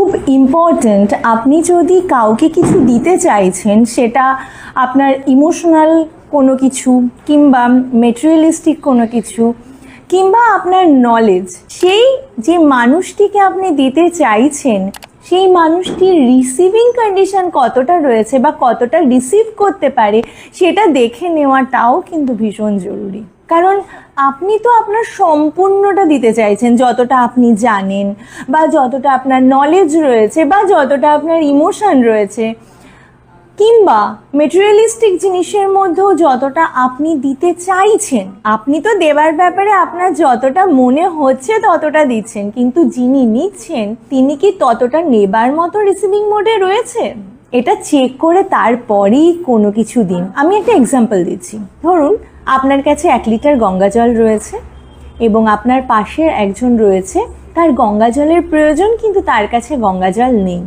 খুব ইম্পর্ট্যান্ট। আপনি যদি কাউকে কিছু দিতে চাইছেন, সেটা আপনার ইমোশনাল কোনো কিছু কিংবা মেটেরিয়ালিস্টিক কোনো কিছু কিংবা আপনার নলেজ, সেই যে মানুষটিকে আপনি দিতে চাইছেন সেই মানুষটির রিসিভিং কন্ডিশন কতটা রয়েছে বা কতটা রিসিভ করতে পারে সেটা দেখে নেওয়াটাও কিন্তু ভীষণ জরুরি। কারণ আপনি তো আপনার সম্পূর্ণটা দিতে চাইছেন, যতটা আপনি জানেন বা যতটা আপনার নলেজ রয়েছে বা যতটা আপনার ইমোশন রয়েছে কিংবা মেটেরিয়ালিস্টিক জিনিসের মধ্যেও যতটা আপনি দিতে চাইছেন। আপনি তো দেওয়ার ব্যাপারে আপনার যতটা মনে হচ্ছে ততটা দিচ্ছেন, কিন্তু যিনি নিচ্ছেন তিনি কি ততটা নেবার মতো রিসিভিং মোডে রয়েছে? এটা চেক করে তারপরেই কোনো কিছু দিন। আমি একটা এক্সাম্পল দিচ্ছি। ধরুন আপনার কাছে 1 লিটার গঙ্গা জল রয়েছে এবং আপনার পাশে একজন রয়েছে, তার গঙ্গা জলের প্রয়োজন কিন্তু তার কাছে গঙ্গা জল নেই।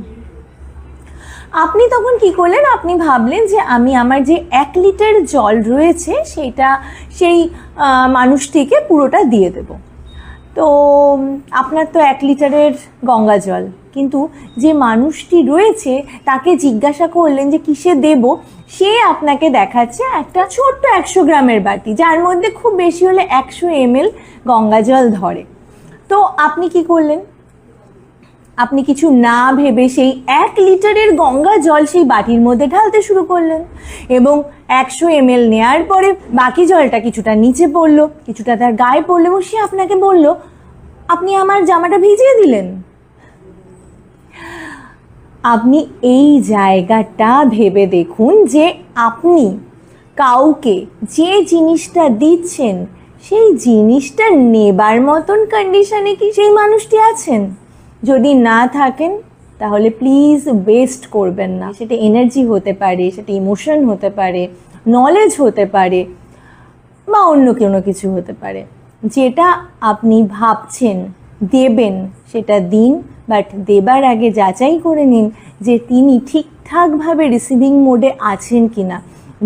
আপনি তখন কি করলেন? আপনি ভাবলেন যে আমি আমার যে 1 লিটার জল রয়েছে সেটা সেই মানুষটিকে পুরোটা দিয়ে দেব। তো আপনার তো 1 লিটারের গঙ্গা জল, কিন্তু যে মানুষটি রয়েছে তাকে জিজ্ঞাসা করলেন যে কিসে দেব, সে আপনাকে দেখাচ্ছে একটা ছোট্ট 100 গ্রামের বাটি, যার মধ্যে খুব বেশি হলে 100 ml গঙ্গা জল ধরে। তো আপনি কি করলেন? আপনি কিছু না ভেবে সেই 1 লিটারের গঙ্গা জল সেই বাটির মধ্যে ঢালতে শুরু করলেন এবং 100 ml নেওয়ার পরে বাকি জলটা কিছুটা নিচে পড়লো, কিছুটা তার গায়ে পড়লো এবং সে আপনাকে বলল, আপনি আমার জামাটা ভিজিয়ে দিলেন। আপনি এই জায়গাটা ভেবে দেখুন যে আপনি কাউকে যে জিনিসটা দিচ্ছেন সেই জিনিসটা নেবার মতন কন্ডিশনে কি সেই মানুষটি আছেন? যদি না থাকেন তাহলে প্লিজ ওয়েস্ট করবেন না। সেটা এনার্জি হতে পারে, সেটা ইমোশন হতে পারে, নলেজ হতে পারে বা অন্য কোনো কিছু হতে পারে। যেটা আপনি ভাবছেন দেবেন সেটা দিন, বাট দেবার আগে যাচাই করে নিন যে তিনি ঠিকঠাকভাবে রিসিভিং মোডে আছেন কিনা।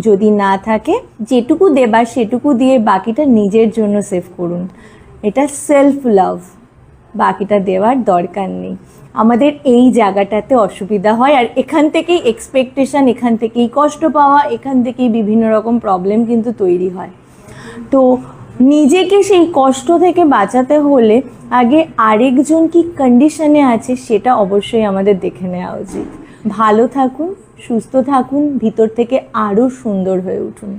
যদি না থাকে, যেটুকু দেবার সেটুকু দিয়ে বাকিটা নিজের জন্য সেভ করুন। এটা সেলফ লাভ, বাকিটা দেওয়ার দরকার নেই। আমাদের এই জায়গাটাতে অসুবিধা হয়, আর এখান থেকেই এক্সপেকটেশন, এখান থেকেই কষ্ট পাওয়া, এখান থেকেই বিভিন্ন রকম প্রবলেম কিন্তু তৈরি হয়। তো নিজেকে সেই কষ্ট থেকে বাঁচাতে হলে আগে আরেকজন কি কন্ডিশনে আছে সেটা অবশ্যই আমাদের দেখে নেওয়া উচিত। ভালো থাকুন, সুস্থ থাকুন, ভিতর থেকে আরও সুন্দর হয়ে উঠুন।